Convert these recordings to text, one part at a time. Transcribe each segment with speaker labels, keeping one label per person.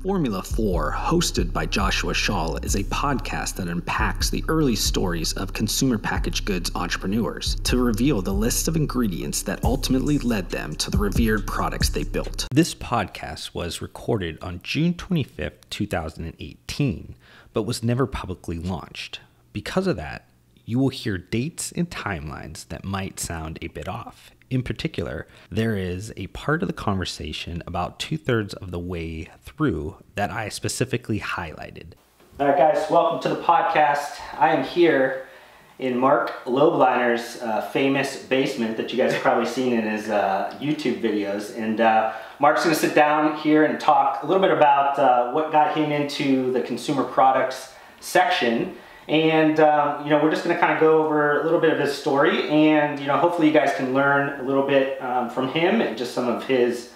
Speaker 1: Formula 4, hosted by Joshua Schall, is a podcast that unpacks the early stories of consumer packaged goods entrepreneurs to reveal the list of ingredients that ultimately led them to the revered products they built. This podcast was recorded on June 25th, 2018, but was never publicly launched. Because of that, you will hear dates and timelines that might sound a bit off. In particular, there is a part of the conversation about 2/3 of the way through that I specifically highlighted. All right, guys, welcome to the podcast. I am here in Marc Lobliner's famous basement that you guys have probably seen in his YouTube videos. And Marc's going to sit down here and talk a little bit about what got him into the consumer products section. And, we're just going to kind of go over a little bit of his story, and, hopefully you guys can learn a little bit from him and just some of his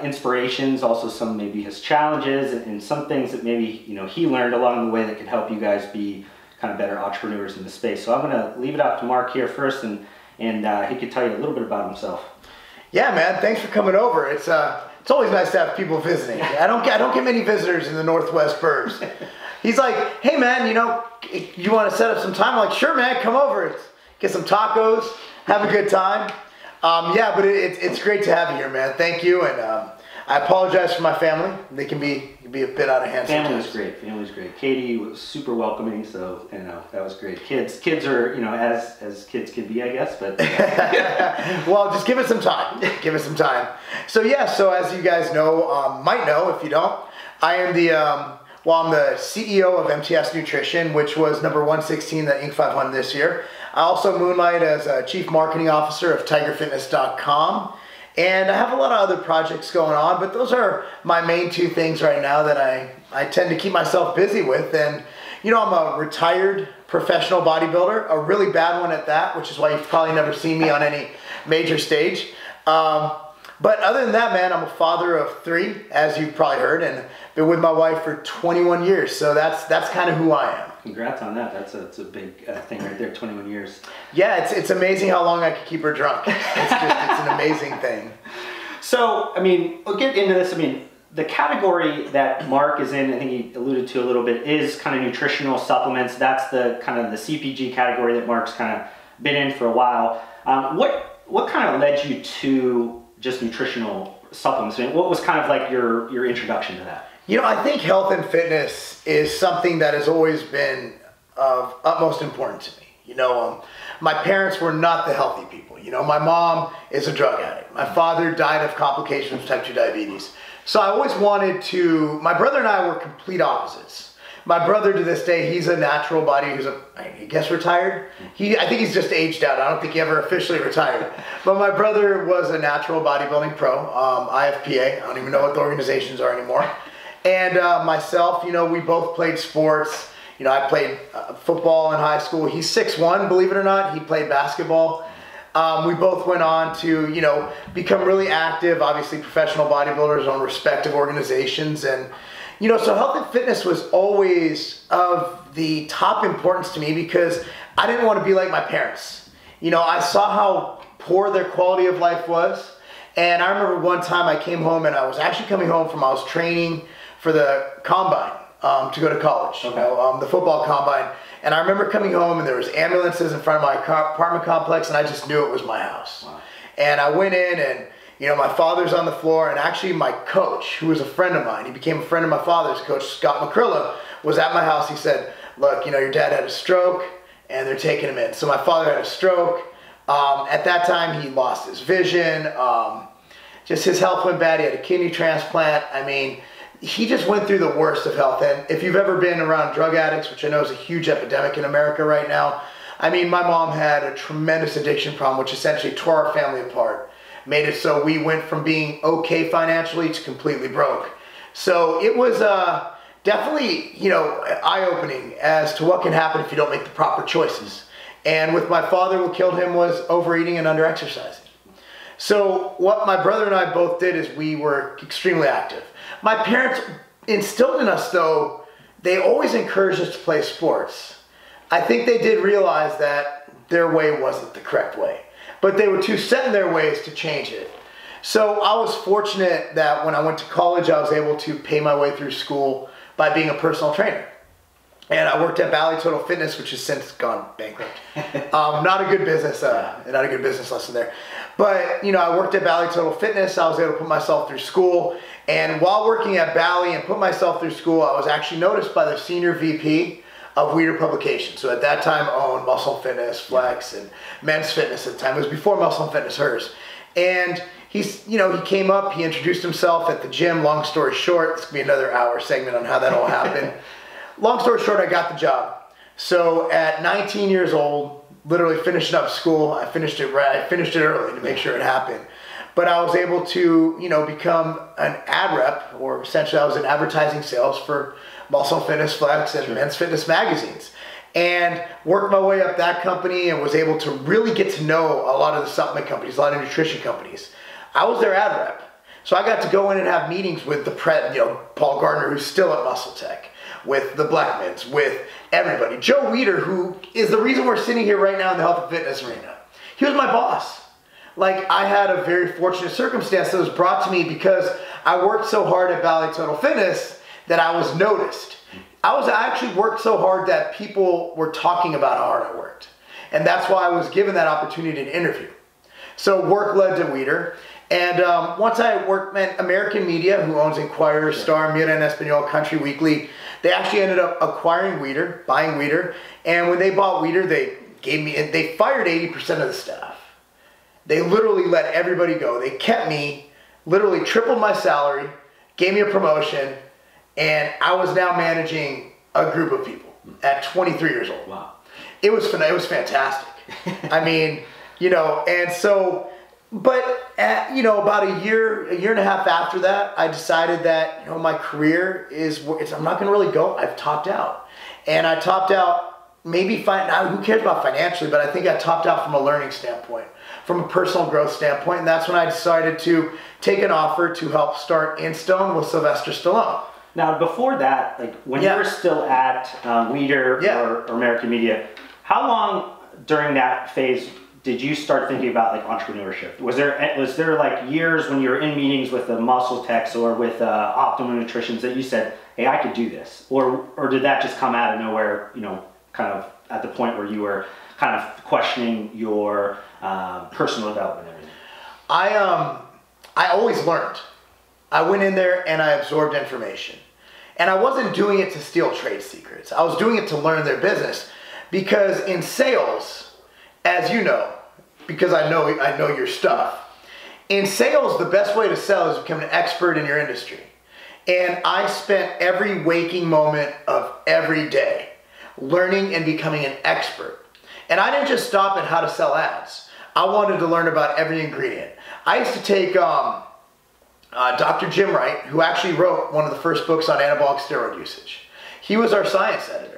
Speaker 1: inspirations, also some maybe his challenges and some things that maybe, he learned along the way that could help you guys be kind of better entrepreneurs in the space. So I'm going to leave it up to Marc here first, and he could tell you a little bit about himself. Yeah, man. Thanks for coming over. It's always nice to have people visiting. I don't get many visitors in the Northwest Burbs. He's like, hey man, you want to set up some time? I'm like, sure man, come over, get some tacos, have a good time. Yeah, but it's great to have you here, man. Thank you, and I apologize for my family. They can be a bit out of hand sometimes. Family's great. Katie was super welcoming, so that was great. Kids are as kids can be, I guess. But well, just give it some time. Give it some time. So yeah, so as you guys know, might know if you don't, I am I'm the CEO of MTS Nutrition, which was number 116 at Inc. 500 this year. I also moonlight as a Chief Marketing Officer of TigerFitness.com. And I have a lot of other projects going on, but those are my main two things right now that I tend to keep myself busy with. And, I'm a retired professional bodybuilder, a really bad one at that, which is why you've probably never seen me on any major stage. But other than that, man, I'm a father of 3, as you've probably heard, and been with my wife for 21 years. So that's kind of who I am. Congrats on that. That's a big thing right there, 21 years. Yeah, it's amazing how long I can keep her drunk. It's an amazing thing. So, we'll get into this. The category that Marc is in, I think he alluded to a little bit, is kind of nutritional supplements. That's the kind of the CPG category that Marc's kind of been in for a while. What kind of led you to just nutritional supplements? What was kind of like your introduction to that? I think health and fitness is something that has always been of utmost importance to me. My parents were not the healthy people. My mom is a drug addict. My father died of complications of type 2 diabetes. So I always wanted to, my brother and I were complete opposites. My brother, to this day, he's a natural body who's I guess retired. I think he's just aged out. I don't think he ever officially retired. But my brother was a natural bodybuilding pro, IFPA. I don't even know what the organizations are anymore. And myself, we both played sports. I played football in high school. He's 6'1", believe it or not. He played basketball. We both went on to, become really active, obviously professional bodybuilders on respective organizations. And so health and fitness was always of the top importance to me because I didn't want to be like my parents. I saw how poor their quality of life was. And I remember one time I came home, and I was actually coming home I was training for the combine to go to college, the football combine. And I remember coming home, and there was ambulances in front of my apartment complex, and I just knew it was my house. Wow. And I went in, and my father's on the floor, and actually my coach, who was a friend of mine, he became a friend of my father's, Coach Scott McCrillo, was at my house. He said, look, your dad had a stroke, and they're taking him in. So my father had a stroke. At that time, he lost his vision. Just his health went bad. He had a kidney transplant. He just went through the worst of health. And if you've ever been around drug addicts, which I know is a huge epidemic in America right now, my mom had a tremendous addiction problem, which essentially tore our family apart. Made it so we went from being okay financially to completely broke. So it was definitely, eye-opening as to what can happen if you don't make the proper choices. And with my father, what killed him was overeating and under-exercising. So what my brother and I both did is we were extremely active. My parents instilled in us, though, they always encouraged us to play sports. I think they did realize that their way wasn't the correct way, but they were too set in their ways to change it.
Speaker 2: So I was fortunate that when I went to college, I was able to pay my way through school by being a personal trainer. And I worked at Bally Total Fitness, which has since gone bankrupt. Not a good business, not a good business lesson there. But, you know, I worked at Bally Total Fitness. I was able to put myself through school. And while working at Bally and put myself through school, I was actually noticed by the senior VP of Weider Publications. So at that time owned Muscle Fitness, Flex, and Men's Fitness at the time. It was before Muscle and Fitness hers. And he's, you know, he came up, he introduced himself at the gym. Long story short, this could be another hour segment on how that all happened. Long story short, I got the job. So at 19 years old, literally finishing up school, I finished it early to make sure it happened. But I was able to, you know, become an ad rep, or essentially I was in advertising sales for Muscle Fitness, Flex, and Men's Fitness magazines. And worked my way up that company and was able to really get to know a lot of the supplement companies, a lot of nutrition companies. I was their ad rep. So I got to go in and have meetings with the Paul Gardner, who's still at Muscle Tech, with the Blackmans, with everybody. Joe Weider, who is the reason we're sitting here right now in the health and fitness arena. He was my boss. Like, I had a very fortunate circumstance that was brought to me because I worked so hard at Bally Total Fitness that I was noticed. I actually worked so hard that people were talking about how hard I worked. And that's why I was given that opportunity to interview. So work led to Weider. And once I worked at American Media, who owns Inquirer, Star, Mira en Espanol, Country Weekly, they actually ended up acquiring Weider, buying Weider. And when they bought Weider, they fired 80% of the staff. They literally let everybody go. They kept me, literally tripled my salary, gave me a promotion, and I was now managing a group of people at 23 years old.
Speaker 1: Wow.
Speaker 2: It was fantastic. I mean, you know, and so, but at, you know, about a year and a half after that, I decided that, you know, my career I'm not going to really go. I've topped out. And I topped out, maybe, now who cares about financially, but I think I topped out from a learning standpoint, from a personal growth standpoint. And that's when I decided to take an offer to help start INSTONE with Sylvester Stallone.
Speaker 3: Now, before that, like when you were still at Weider or American Media, how long during that phase did you start thinking about like entrepreneurship? Was there like years when you were in meetings with the muscle techs or with Optimum Nutritions that you said, hey, I could do this? Or did that just come out of nowhere, you know, kind of at the point where you were kind of questioning your personal development and everything?
Speaker 2: I always learned. I went in there and I absorbed information. And I wasn't doing it to steal trade secrets. I was doing it to learn their business. Because in sales, as you know, because I know your stuff, in sales, the best way to sell is become an expert in your industry. And I spent every waking moment of every day learning and becoming an expert. And I didn't just stop at how to sell ads. I wanted to learn about every ingredient. I used to take Dr. Jim Wright, who actually wrote one of the first books on anabolic steroid usage. He was our science editor.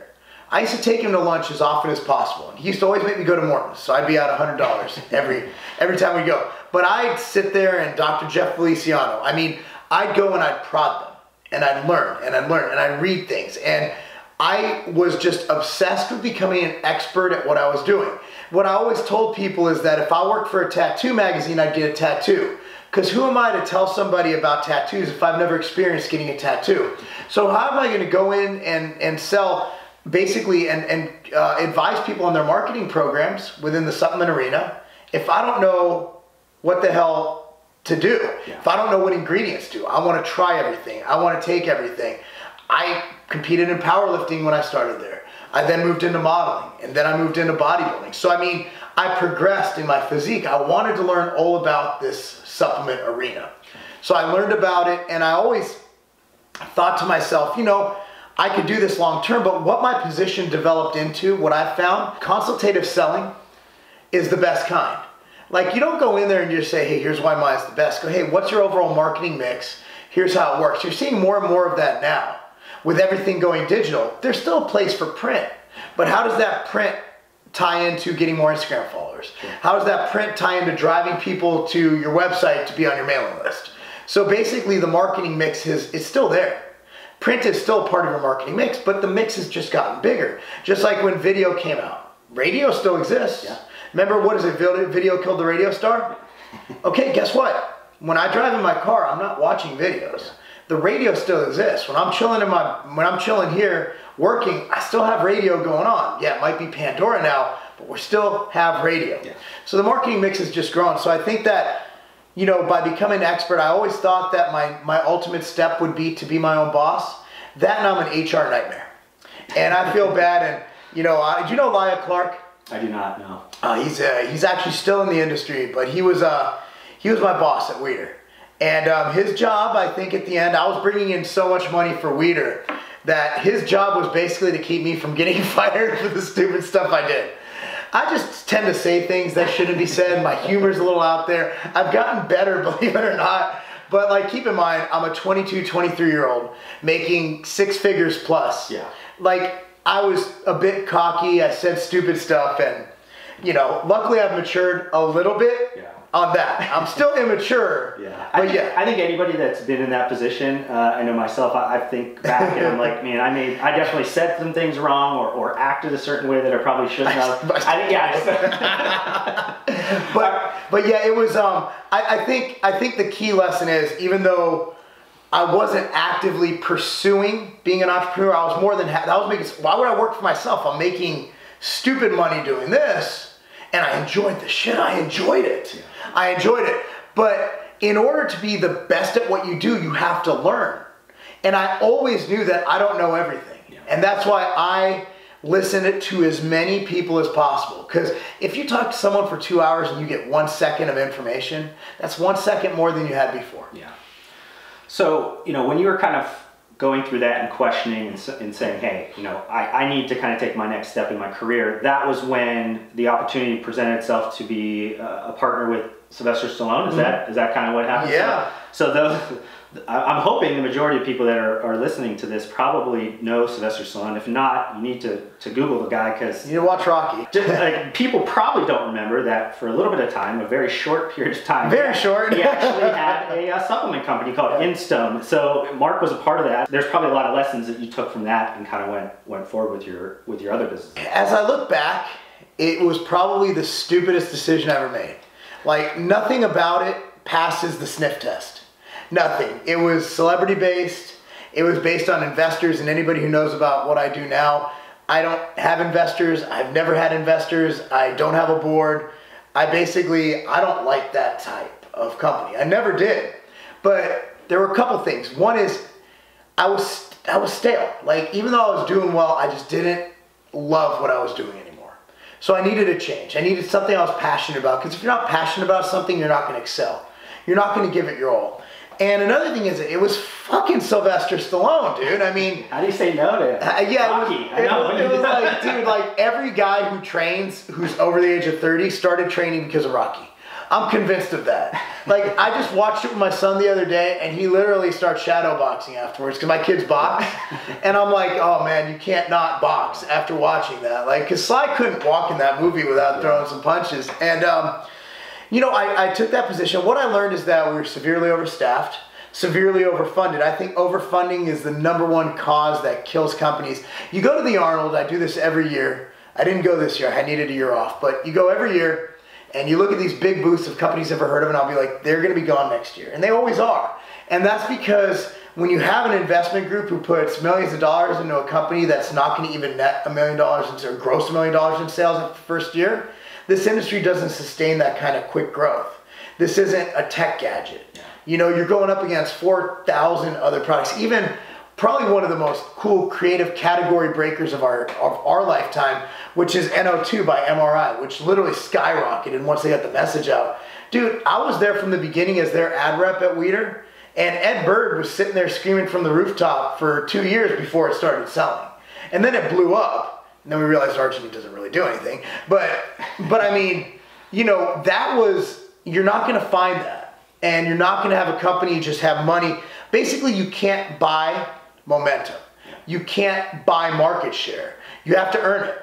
Speaker 2: I used to take him to lunch as often as possible. He used to always make me go to Morton's, so I'd be out $100 every time we go. But I'd sit there and Dr. Jeff Feliciano, I mean, I'd go and I'd prod them, and I'd learn, and I'd read things. And I was just obsessed with becoming an expert at what I was doing. What I always told people is that if I worked for a tattoo magazine, I'd get a tattoo. Because who am I to tell somebody about tattoos if I've never experienced getting a tattoo? So how am I going to go in and sell, basically, and advise people on their marketing programs within the supplement arena if I don't know what the hell to do? Yeah. If I don't know what ingredients do? I want to try everything. I want to take everything. I competed in powerlifting when I started there. I then moved into modeling, and then I moved into bodybuilding. So I mean, I progressed in my physique. I wanted to learn all about this supplement arena. So I learned about it, and I always thought to myself, you know, I could do this long term, but what my position developed into, what I found, consultative selling is the best kind. Like, you don't go in there and just say, hey, here's why mine's the best. Go, hey, what's your overall marketing mix? Here's how it works. You're seeing more and more of that now. With everything going digital, there's still a place for print. But how does that print tie into getting more Instagram followers? Sure. How does that print tie into driving people to your website to be on your mailing list? So basically the marketing mix is still there. Print is still part of your marketing mix, but the mix has just gotten bigger. Just like when video came out. Radio still exists. Yeah. Remember, what is it? Video killed the radio star? Okay, guess what? when I drive in my car, I'm not watching videos. The radio still exists. When I'm chilling here working, I still have radio going on. Yeah, it might be Pandora now, but we still have radio. Yeah. So the marketing mix has just grown. So I think that, you know, by becoming an expert, I always thought that my ultimate step would be to be my own boss. That, and I'm an HR nightmare. And I feel bad. And, you know, do you know Lyle Clark?
Speaker 3: I do not know.
Speaker 2: He's actually still in the industry, but he was my boss at Weider. And his job, I think at the end, I was bringing in so much money for Weider that his job was basically to keep me from getting fired for the stupid stuff I did. I just tend to say things that shouldn't be said. My humor's a little out there. I've gotten better, believe it or not. But like, keep in mind, I'm a 22, 23-year-old making 6 figures plus. Yeah. Like, I was a bit cocky. I said stupid stuff, and, you know, luckily I've matured a little bit on that. I'm still immature. But
Speaker 3: I think anybody that's been in that position, I know myself, I think back and I'm like, man, I definitely said some things wrong or acted a certain way that I probably shouldn't have.
Speaker 2: But yeah, it was, I think the key lesson is, even though I wasn't actively pursuing being an entrepreneur, I was more than why would I work for myself? I'm making stupid money doing this, and I enjoyed the shit. I enjoyed it. Yeah. I enjoyed it. But in order to be the best at what you do, you have to learn. And I always knew that I don't know everything. Yeah. And that's why I listen to as many people as possible. Because if you talk to someone for 2 hours and you get 1 second of information, that's 1 second more than you had before.
Speaker 3: Yeah. So, you know, when you were kind of going through that and questioning and saying, hey, you know, I need to kind of take my next step in my career, that was when the opportunity presented itself to be a partner with Sylvester Stallone. Is that kind of what happened?
Speaker 2: Yeah.
Speaker 3: So I'm hoping the majority of people that are listening to this probably know Sylvester Stallone. If not, you need to Google the guy, because
Speaker 2: you need to watch Rocky.
Speaker 3: Like, people probably don't remember that for a little bit of time, a very short period of time.
Speaker 2: Very short.
Speaker 3: He actually had a supplement company called INSTONE. So Mark was a part of that. There's probably a lot of lessons that you took from that and kind of went forward with your other business.
Speaker 2: As I look back, it was probably the stupidest decision I ever made. Like, nothing about it passes the sniff test. Nothing. It was celebrity based. It was based on investors, and anybody who knows about what I do now, I don't have investors. I've never had investors. I don't have a board. I don't like that type of company. I never did. But there were a couple things. One is I was stale. Like, even though I was doing well, I just didn't love what I was doing anymore. So I needed a change. I needed something I was passionate about, because if you're not passionate about something, you're not going to excel. You're not going to give it your all. And another thing is, it was fucking Sylvester Stallone, dude. I mean,
Speaker 3: how do you say no to
Speaker 2: Rocky? It was like, dude, like, every guy who trains who's over the age of 30 started training because of Rocky. I'm convinced of that. Like, I just watched it with my son the other day, and he literally starts shadow boxing afterwards, because my kids box. And I'm like, oh man, you can't not box after watching that. Like, because Sly couldn't walk in that movie without throwing some punches. And you know, I took that position. What I learned is that we were severely overstaffed, severely overfunded. I think overfunding is the #1 cause that kills companies. You go to the Arnold, I do this every year. I didn't go this year, I needed a year off. But you go every year, and you look at these big booths of companies you've never heard of, and I'll be like, they're gonna be gone next year. And they always are. And that's because when you have an investment group who puts millions of dollars into a company that's not gonna even net $1 million or gross $1 million in sales in the first year, this industry doesn't sustain that kind of quick growth. This isn't a tech gadget. Yeah. You know, you're going up against 4,000 other products. Even probably one of the most cool creative category breakers of our lifetime, which is NO2 by MRI, which literally skyrocketed once they got the message out. Dude, I was there from the beginning as their ad rep at Weider, and Ed Bird was sitting there screaming from the rooftop for 2 years before it started selling. And then it blew up. And then we realized arginine doesn't really do anything. But I mean, you know, you're not going to find that. And you're not going to have a company just have money. Basically, you can't buy momentum. You can't buy market share. You have to earn it.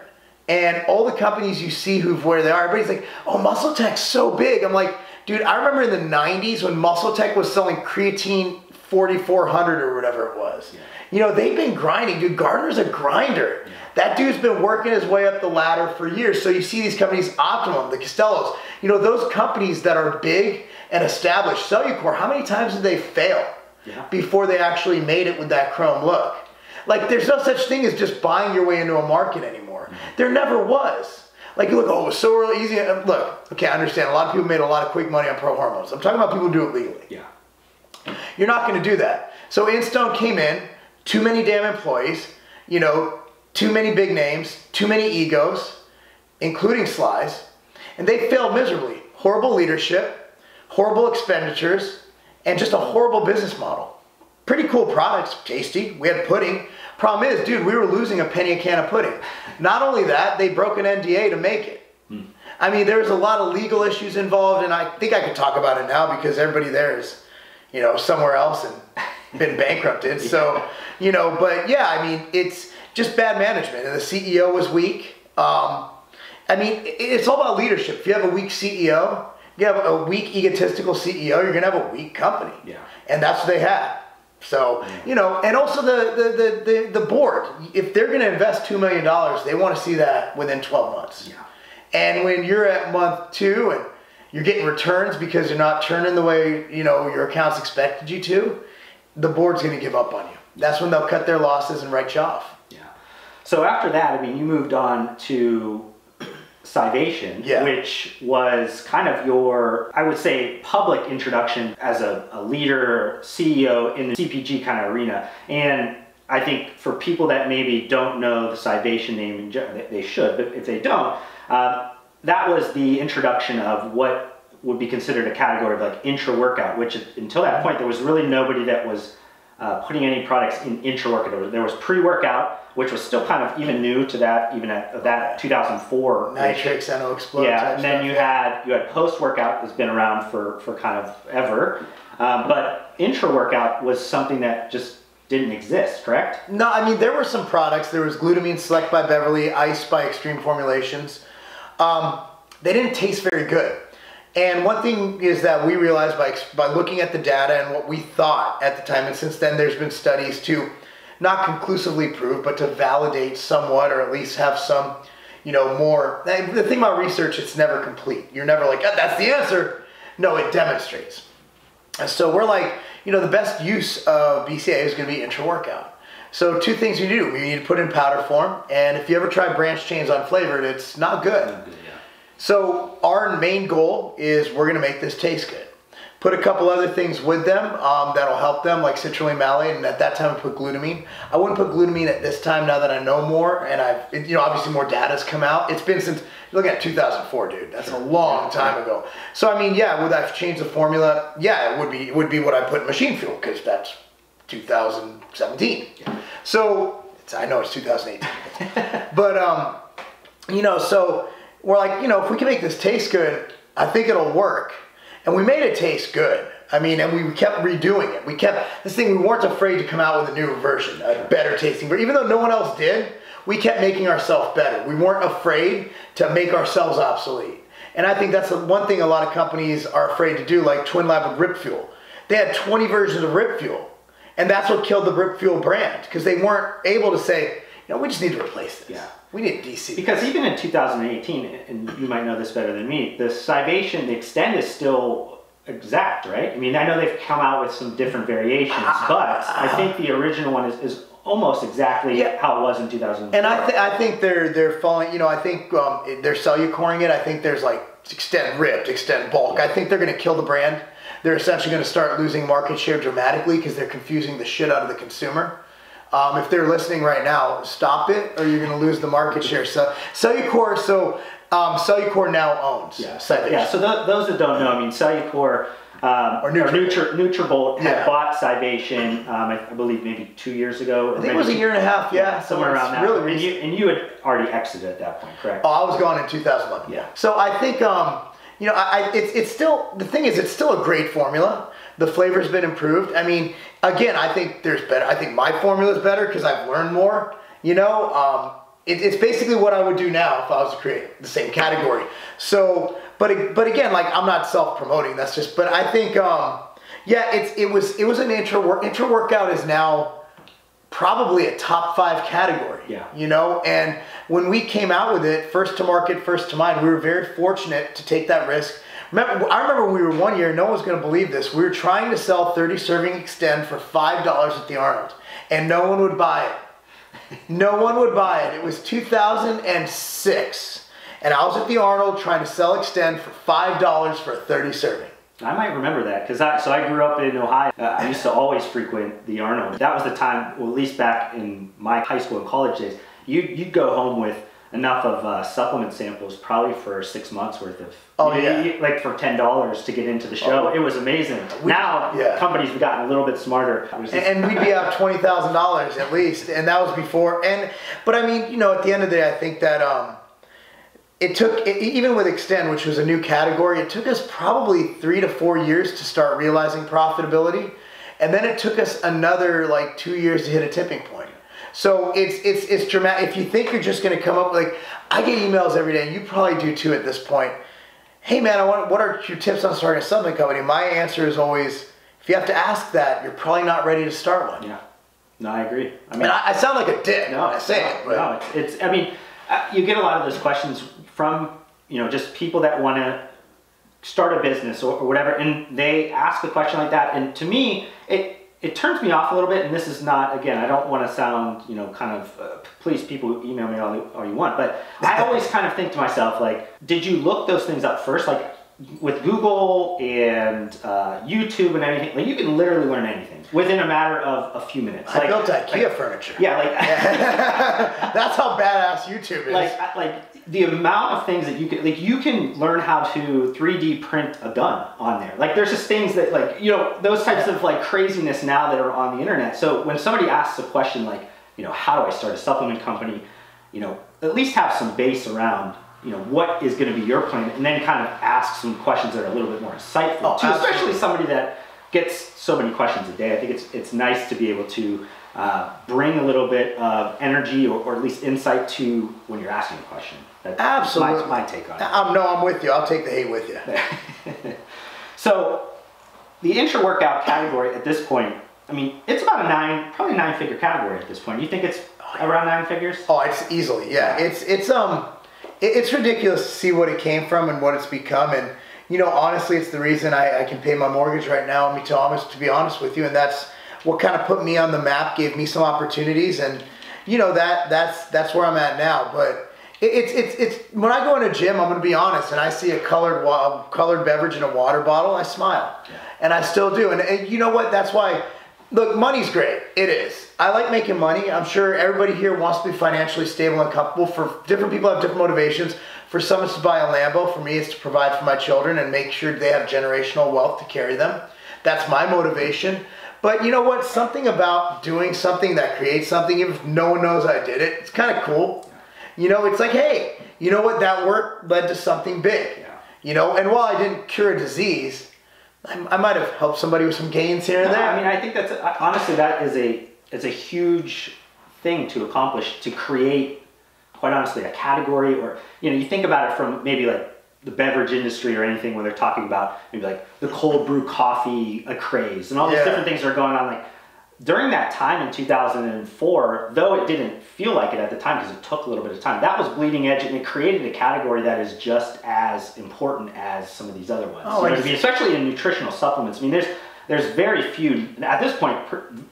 Speaker 2: And all the companies you see where they are, everybody's like, oh, Muscle Tech's so big. I'm like, dude, I remember in the 90s when Muscle Tech was selling creatine 4400 or whatever it was. Yeah. You know, they've been grinding. Dude, Gardner's a grinder. Yeah. That dude's been working his way up the ladder for years. So you see these companies, Optimum, the Costellos, you know, those companies that are big, and established Cellucor, how many times did they fail before they actually made it with that chrome look? Like, there's no such thing as just buying your way into a market anymore. There never was. Like, you look, oh, it was so really easy. Look, okay, I understand. A lot of people made a lot of quick money on pro hormones. I'm talking about people who do it legally.
Speaker 3: Yeah.
Speaker 2: You're not going to do that. So INSTONE came in, too many damn employees, you know, too many big names, too many egos, including Sly's, and they failed miserably. Horrible leadership, horrible expenditures, and just a horrible business model. Pretty cool products, tasty. We had pudding. Problem is, dude, we were losing a penny a can of pudding. Not only that, they broke an NDA to make it. I mean, there's a lot of legal issues involved, and I think I could talk about it now because everybody there is, you know, somewhere else and been bankrupted. So, you know, but yeah, I mean, it's just bad management, and the CEO was weak. I mean, it's all about leadership. If you have a weak CEO, you have a weak, egotistical CEO, you're gonna have a weak company. Yeah. And that's what they had. So, you know, and also the board, if they're going to invest $2 million, they want to see that within 12 months. Yeah. And when you're at month 2 and you're getting returns because you're not turning the way, you know, your accounts expected you to, the board's going to give up on you. That's when they'll cut their losses and write you off.
Speaker 3: Yeah. So after that, I mean, you moved on to Scivation, which was kind of your, I would say, public introduction as a leader, CEO in the CPG kind of arena. And I think for people that maybe don't know the Scivation name, they should, but if they don't, that was the introduction of what would be considered a category of like intra-workout, which until that point, there was really nobody that was putting any products in intra-workout. There was pre-workout, which was still kind of even new to that, even at that 2004.
Speaker 2: Nitrix, NO Explode.
Speaker 3: Yeah, and then you had post-workout that's been around for kind of ever. But intra-workout was something that just didn't exist, correct?
Speaker 2: No, I mean, there were some products. There was Glutamine Select by Beverly, Ice by Extreme Formulations. They didn't taste very good. And one thing is that we realized by looking at the data and what we thought at the time, and since then there's been studies to not conclusively prove, but to validate somewhat, or at least have some, you know, more. The thing about research, it's never complete. You're never like, oh, that's the answer. No, it demonstrates. And so we're like, you know, the best use of BCA is going to be intra-workout. So 2 things you do. You need to put in powder form, and if you ever try branch chains unflavored, it's not good. So our main goal is we're going to make this taste good. Put a couple other things with them that'll help them, like citrulline malate, and at that time I put glutamine. I wouldn't put glutamine at this time now that I know more, and you know, obviously more data's come out. It's been since, you're looking at 2004, dude. That's a long time ago. So I mean, yeah, would I change the formula? Yeah, it would be what I put in machine fuel, because that's 2017. So I know it's 2018, but you know, so we're like, you know, if we can make this taste good, I think it'll work. And we made it taste good. I mean, and we kept redoing it. We kept this thing, we weren't afraid to come out with a new version, a better tasting version. Even though no one else did, we kept making ourselves better. We weren't afraid to make ourselves obsolete. And I think that's the one thing a lot of companies are afraid to do, like Twin Lab with Rip Fuel. They had 20 versions of Rip Fuel. And that's what killed the Rip Fuel brand, because they weren't able to say, you know, we just need to replace this. Yeah. We need DC.
Speaker 3: Because even in 2018, and you might know this better than me, the Scivation, the Extend is still exact, right? I mean, I know they've come out with some different variations, but I think the original one is almost exactly how it was in 2004.
Speaker 2: And I think they're following, you know, I think they're cellucoring it. I think there's like Extend Ripped, Extend Bulk. I think they're going to kill the brand. They're essentially going to start losing market share dramatically because they're confusing the shit out of the consumer. If they're listening right now, stop it, or you're going to lose the market share. So Cellucor, Cellucor now owns Scivation.
Speaker 3: Yeah. So those that don't know, I mean, Cellucor or Nutrabolt had bought Scivation, I believe maybe 2 years ago.
Speaker 2: I think it was a year and a half. Yeah,
Speaker 3: somewhere around that. Really, and you had already exited at that point, correct?
Speaker 2: Oh, I was gone in 2011. Yeah. So I think you know, it's still, the thing is, it's still a great formula. The flavor's been improved. I mean, again, I think there's better. I think my formula is better because I've learned more. You know, it's basically what I would do now if I was to create the same category. So, but again, like, I'm not self-promoting. That's just. But I think, yeah, it was an intra workout is now probably a top 5 category. Yeah. You know, and when we came out with it, first to market, first to mind, we were very fortunate to take that risk. I remember when we were one year, no one's going to believe this. We were trying to sell 30 serving Extend for $5 at the Arnold, and no one would buy it. No one would buy it. It was 2006, and I was at the Arnold trying to sell Extend for $5 for a 30 serving.
Speaker 3: I might remember that because I grew up in Ohio. I used to always frequent the Arnold. That was the time, well, at least back in my high school and college days, you'd go home with enough of supplement samples probably for 6 months worth of, like for $10 to get into the show. It was amazing. Now companies have gotten a little bit smarter.
Speaker 2: And we'd be out $20,000 at least, and that was before. But I mean, you know, at the end of the day, I think that it took, even with Extend, which was a new category, it took us probably 3 to 4 years to start realizing profitability, and then it took us another like 2 years to hit a tipping point. So it's dramatic. If you think you're just going to come up with, like, I get emails every day, and you probably do too at this point. Hey man, what are your tips on starting a supplement company? My answer is always, if you have to ask that, you're probably not ready to start one.
Speaker 3: Yeah, no, I agree.
Speaker 2: I mean, I sound like a dick when I say it, but
Speaker 3: no, it's. I mean, you get a lot of those questions from, you know, just people that want to start a business or whatever, and they ask a question like that, and to me, it turns me off a little bit. And this is not, again, I don't want to sound, you know, kind of, please people email me all you want, but I always kind of think to myself, like, did you look those things up first? Like with Google and YouTube and everything, like you can literally learn anything within a matter of a few minutes.
Speaker 2: I built IKEA furniture.
Speaker 3: Yeah, like
Speaker 2: that's how badass YouTube is.
Speaker 3: Like the amount of things that you can learn how to 3D print a gun on there. Like there's just things that, like, you know, those types of like craziness now that are on the internet. So when somebody asks a question like, you know, how do I start a supplement company, you know, at least have some base around, you know, what is going to be your plan, and then kind of ask some questions that are a little bit more insightful too, especially somebody that gets so many questions a day. I think it's nice to be able to bring a little bit of energy or at least insight to when you're asking a question. That's
Speaker 2: absolutely
Speaker 3: my take on it.
Speaker 2: No, I'm with you. I'll take the hate with you.
Speaker 3: So the intra-workout category at this point, I mean, it's about probably a 9-figure category at this point. Do you think it's around 9 figures?
Speaker 2: Oh, it's easily, yeah. It's ridiculous to see what it came from and what it's become. And, you know, honestly, it's the reason I can pay my mortgage right now, to be honest with you. And that's what kind of put me on the map, gave me some opportunities. And, you know, that's where I'm at now. But it's when I go in a gym, I'm going to be honest, and I see a colored beverage in a water bottle, I smile. Yeah. And I still do. And you know what? That's why, look, money's great. It is. I like making money. I'm sure everybody here wants to be financially stable and comfortable. For different people have different motivations. For some, it's to buy a Lambo. For me, it's to provide for my children and make sure they have generational wealth to carry them. That's my motivation. But you know what? Something about doing something that creates something, if no one knows I did it, it's kind of cool. You know, it's like, hey, you know what? That work led to something big. Yeah. You know, and while I didn't cure a disease, I might have helped somebody with some gains here and there.
Speaker 3: I mean, I think that's, honestly, that is a huge thing to accomplish, to create, quite honestly, a category. Or, you know, you think about it from maybe like the beverage industry or anything where they're talking about maybe like the cold brew coffee, a craze, and all these different things that are going on. Like during that time in 2004, though it didn't feel like it at the time because it took a little bit of time, that was bleeding edge, and it created a category that is just as important as some of these other ones.
Speaker 2: Oh,
Speaker 3: you know, especially in nutritional supplements. I mean, there's very few, at this point,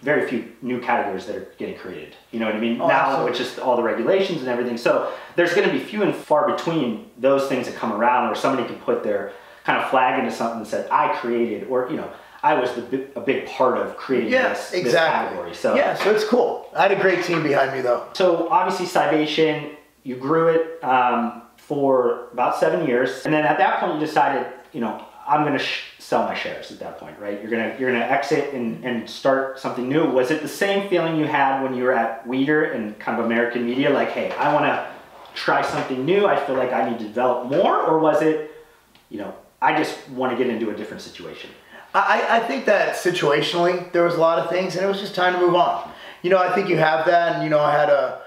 Speaker 3: very few new categories that are getting created. You know what I mean?
Speaker 2: Oh,
Speaker 3: now,
Speaker 2: absolutely.
Speaker 3: with just all the regulations and everything. So there's going to be few and far between those things that come around where somebody can put their kind of flag into something and said, I created, or, you know, I was a big part of creating this category. So
Speaker 2: yeah, so it's cool. I had a great team behind me though.
Speaker 3: So obviously Scivation, you grew it for about 7 years, and then at that point you decided, you know, I'm going to sell my shares at that point, right? You're gonna exit and start something new. Was it the same feeling you had when you were at Weider and kind of American media, like, hey, I want to try something new, I feel like I need to develop more, or was it, you know, I just want to get into a different situation?
Speaker 2: I think that situationally there was a lot of things, and it was just time to move on. You know, I think you have that, and you know,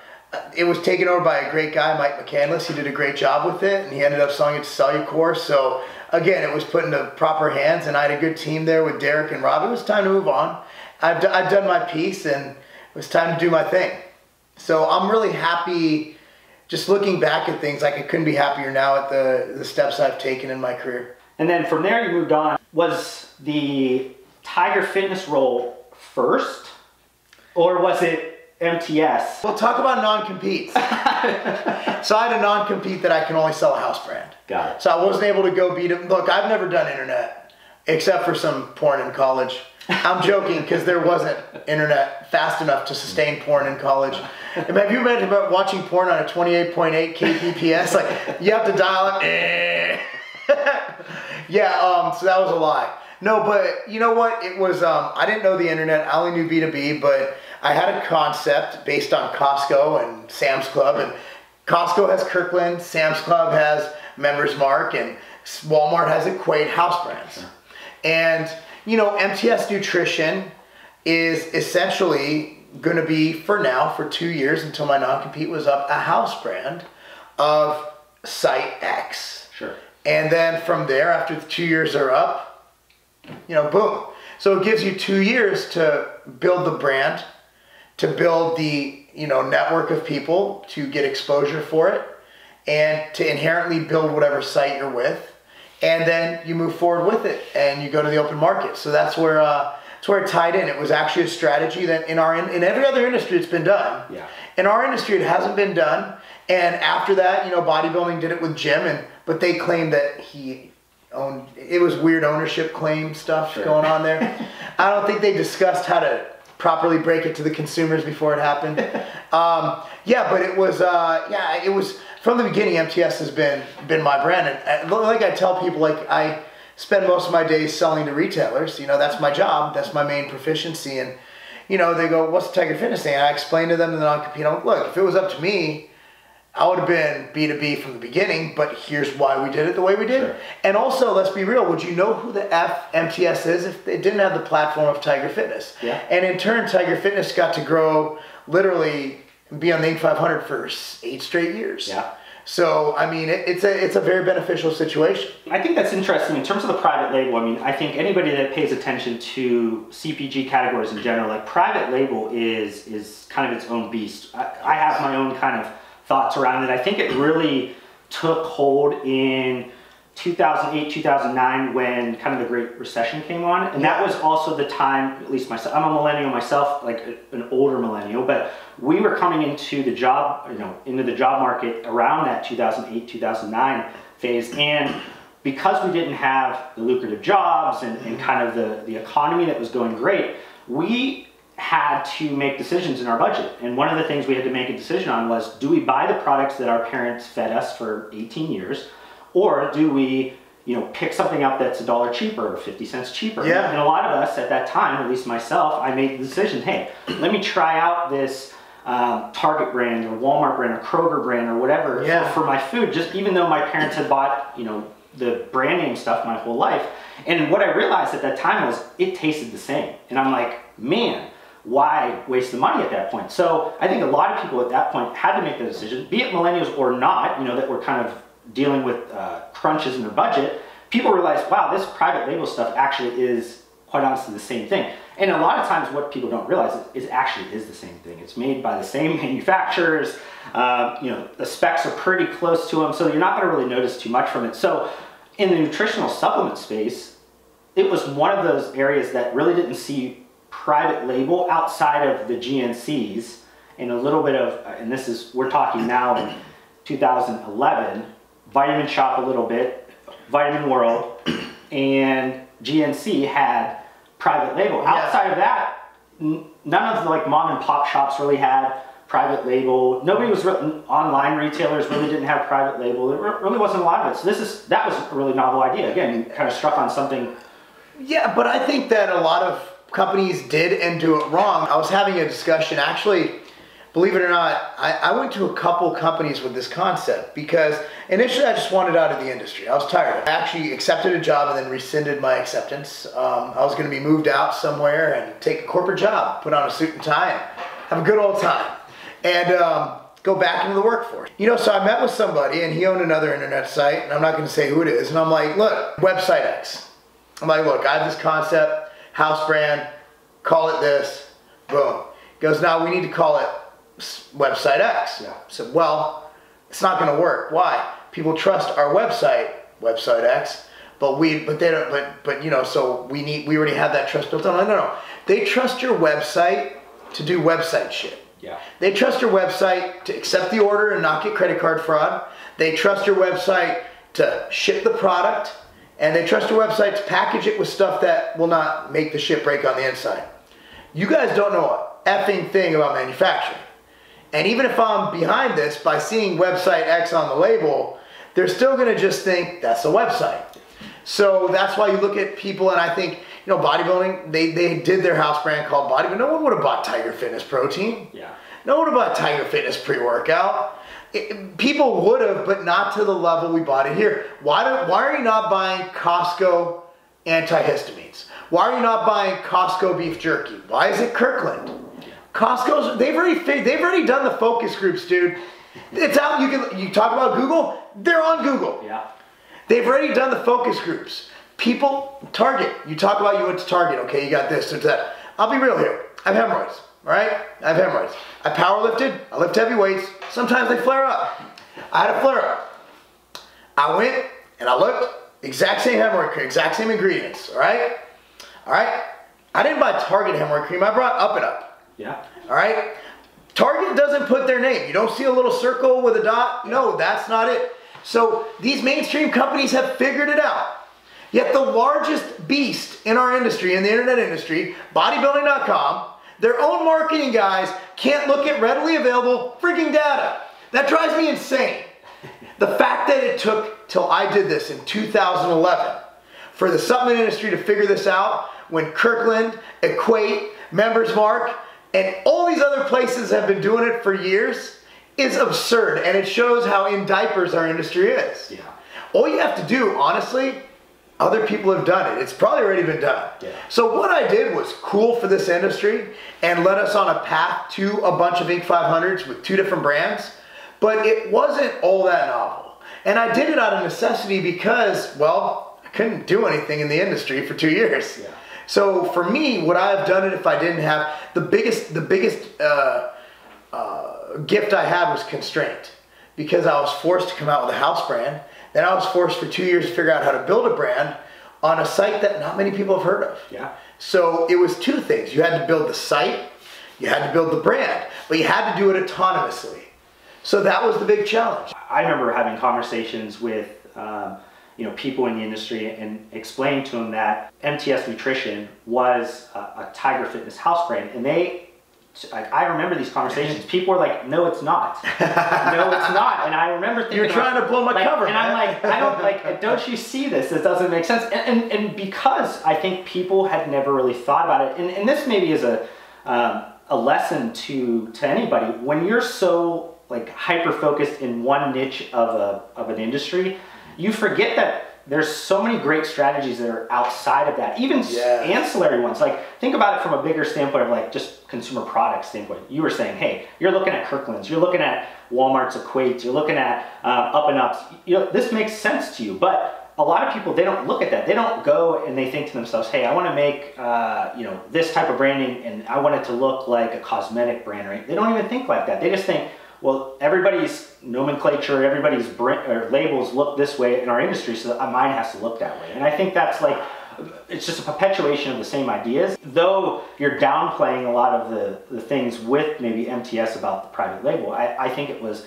Speaker 2: it was taken over by a great guy, Mike McCandless. He did a great job with it, and he ended up selling it to Cellucor. So again, it was put into proper hands, and I had a good team there with Derek and Rob. It was time to move on. I've done my piece, and it was time to do my thing. So I'm really happy. Just looking back at things, like I couldn't be happier now at the steps I've taken in my career.
Speaker 3: And then from there you moved on. Was the Tiger Fitness role first, or was it MTS?
Speaker 2: We'll talk about non-competes. So I had a non-compete that I can only sell a house brand.
Speaker 3: Got it.
Speaker 2: So I wasn't able to go beat him. Look, I've never done internet, except for some porn in college. I'm joking, because there wasn't internet fast enough to sustain porn in college. Have you read about watching porn on a 28.8 kbps? Like, you have to dial up. Yeah, so that was a lie. No, but you know what? It was, I didn't know the internet. I only knew B2B, but I had a concept based on Costco and Sam's Club. And Costco has Kirkland, Sam's Club has Members Mark, and Walmart has Equate house brands. And, you know, MTS Nutrition is essentially going to be, for now, for 2 years until my non-compete was up, a house brand of Site X.
Speaker 3: Sure.
Speaker 2: And then from there, after the 2 years are up, you know, boom. So it gives you 2 years to build the brand, to build the, you know, network of people, to get exposure for it, and to inherently build whatever site you're with. And then you move forward with it and you go to the open market. So that's where it tied in. It was actually a strategy that in every other industry it's been done.
Speaker 3: Yeah.
Speaker 2: In our industry it hasn't been done. And after that, you know, bodybuilding did it with Jim, but they claimed that he owned, it was weird ownership claim stuff going on there. I don't think they discussed how to properly break it to the consumers before it happened. Yeah, but it was, it was, from the beginning, MTS has been my brand. And like I tell people, like, I spend most of my days selling to retailers. You know, that's my job. That's my main proficiency. And, you know, they go, what's Tiger Fitness saying? I explain to them and then I'll compete. Look, if it was up to me, I would have been B2B from the beginning, but here's why we did it the way we did. Sure. And also, let's be real, would you know who the F MTS is if it didn't have the platform of Tiger Fitness?
Speaker 3: Yeah.
Speaker 2: And in turn, Tiger Fitness got to grow, literally be on the Inc. 500 for 8 straight years.
Speaker 3: Yeah.
Speaker 2: So, I mean, it's a very beneficial situation.
Speaker 3: I think that's interesting in terms of the private label. I mean, I think anybody that pays attention to CPG categories in general, like private label is kind of its own beast. I have my own kind of thoughts around it. I think it really took hold in 2008, 2009 when kind of the Great Recession came on. And that was also the time, at least myself, I'm a millennial myself, like an older millennial, but we were coming into the job, into the job market around that 2008, 2009 phase. And because we didn't have the lucrative jobs and kind of the economy that was going great, we had to make decisions in our budget. And one of the things we had to make a decision on was, do we buy the products that our parents fed us for 18 years? Or do we, pick something up that's $1 cheaper or 50 cents cheaper?
Speaker 2: Yeah.
Speaker 3: And a lot of us at that time, at least myself, I made the decision, hey, let me try out this Target brand or Walmart brand or Kroger brand or whatever for my food, just even though my parents had bought, the brand name stuff my whole life. And what I realized at that time was it tasted the same. And I'm like, man, why waste the money at that point? So I think a lot of people at that point had to make the decision, be it millennials or not, that were kind of dealing with crunches in their budget. People realized, wow, this private label stuff actually is quite honestly the same thing. And a lot of times what people don't realize is actually is the same thing. It's made by the same manufacturers. The specs are pretty close to them, so you're not going to really notice too much from it. So in the nutritional supplement space, it was one of those areas that really didn't see private label outside of the GNCs and a little bit of, and this is, we're talking now in 2011, Vitamin Shop a little bit, Vitamin World, and GNC had private label. Outside of that, none of the mom and pop shops really had private label. Nobody was online retailers really didn't have private label. There really wasn't a lot of it. So that was a really novel idea. Again, you kind of struck on something.
Speaker 2: Yeah, but I think that a lot of companies did and do it wrong. I was having a discussion, actually, believe it or not, I went to a couple companies with this concept because initially I just wanted out of the industry. I was tired of it. I actually accepted a job and then rescinded my acceptance. I was going to be moved out somewhere and take a corporate job, put on a suit and tie and have a good old time and go back into the workforce. So I met with somebody and he owned another internet site and I'm not going to say who it is. And I'm like, look, website X. I'm like, look, I have this concept, house brand, call it this, boom. He goes, now we need to call it website X. Yeah. So, well, it's not going to work. Why? People trust our website, website X, but they don't, but you know, so we already have that trust built on. No. They trust your website to do website shit.
Speaker 3: Yeah.
Speaker 2: They trust your website to accept the order and not get credit card fraud. They trust your website to ship the product, and they trust your website to package it with stuff that will not make the shit break on the inside. You guys don't know a effing thing about manufacturing. And even if I'm behind this, by seeing website X on the label, they're still going to just think that's a website. So that's why you look at people, and I think, you know, bodybuilding, they did their house brand called Bodybuilding. No one would have bought Tiger Fitness protein.
Speaker 3: Yeah.
Speaker 2: No one would have bought Tiger Fitness pre-workout. People would have, but not to the level we bought it here. Why are you not buying Costco antihistamines? Why are you not buying Costco beef jerky? Why is it Kirkland? Costco's, they've already done the focus groups, dude. It's out. You talk about Google, they're on Google.
Speaker 3: Yeah.
Speaker 2: They've already done the focus groups. People, Target, you talk about you went to Target, okay, you got this, that. I'll be real here. I have hemorrhoids, all right? I have hemorrhoids. I power lifted, I lift heavy weights. Sometimes they flare up. I had a flare up. I went and I looked, exact same hemorrhoid cream, exact same ingredients, all right? All right? I didn't buy Target hemorrhoid cream, I brought Up and Up.
Speaker 3: Yeah.
Speaker 2: All right? Target doesn't put their name. You don't see a little circle with a dot. No, that's not it. So these mainstream companies have figured it out. Yet the largest beast in our industry, in the internet industry, bodybuilding.com, their own marketing guys can't look at readily available freaking data. That drives me insane. The fact that it took till I did this in 2011 for the supplement industry to figure this out, when Kirkland, Equate, Members Mark, and all these other places have been doing it for years, is absurd. And it shows how in diapers our industry is.
Speaker 3: Yeah.
Speaker 2: All you have to do, honestly, other people have done it. It's probably already been done.
Speaker 3: Yeah.
Speaker 2: So what I did was cool for this industry and led us on a path to a bunch of Inc. 500s with 2 different brands. But it wasn't all that novel. And I did it out of necessity because, well, I couldn't do anything in the industry for 2 years.
Speaker 3: Yeah.
Speaker 2: So for me, would I have done it if I didn't have the biggest gift I had was constraint, because I was forced to come out with a house brand. Then I was forced for 2 years to figure out how to build a brand on a site that not many people have heard of.
Speaker 3: Yeah.
Speaker 2: So it was 2 things. You had to build the site, you had to build the brand, but you had to do it autonomously. So that was the big challenge.
Speaker 3: I remember having conversations with you know, people in the industry and explaining to them that MTS Nutrition was a Tiger Fitness house brand, and I remember these conversations. People were like, "No, it's not. No, it's not." And I remember thinking,
Speaker 2: "You're trying to blow my cover."
Speaker 3: And I'm like, "I don't like. Don't you see this? This doesn't make sense." And because I think people had never really thought about it, and this maybe is a lesson to anybody. When you're so like hyper focused in one niche of an industry, you forget that there's so many great strategies that are outside of that, even ancillary ones. Like, think about it from a bigger standpoint of like just consumer product standpoint. You were saying, hey, you're looking at Kirkland's, you're looking at Walmart's Equates, you're looking at Up and Ups. You know, this makes sense to you, but a lot of people, they don't look at that. They don't go and they think to themselves, hey, I want to make you know, this type of branding and I want it to look like a cosmetic brand, right? They don't even think like that. They just think, well, everybody's nomenclature, everybody's labels look this way in our industry, so mine has to look that way. And I think that's like, it's just a perpetuation of the same ideas. Though you're downplaying a lot of the things with maybe MTS about the private label, I think it was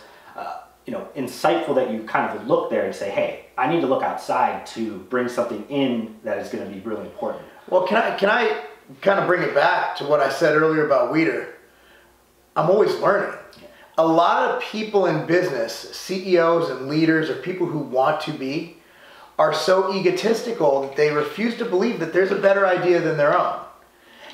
Speaker 3: you know, insightful that you kind of look there and say, hey, I need to look outside to bring something in that is going to be really important.
Speaker 2: Well, can I kind of bring it back to what I said earlier about Weider? I'm always learning. A lot of people in business, CEOs and leaders or people who want to be, are so egotistical that they refuse to believe that there's a better idea than their own.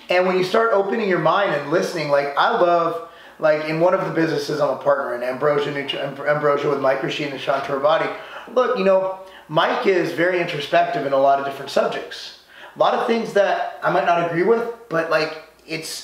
Speaker 2: And when you start opening your mind and listening, like I love, like in one of the businesses I'm a partner in, Ambrosia with Mike Rashid and Sean Torabati. Look, you know, Mike is very introspective in a lot of different subjects. A lot of things that I might not agree with, but like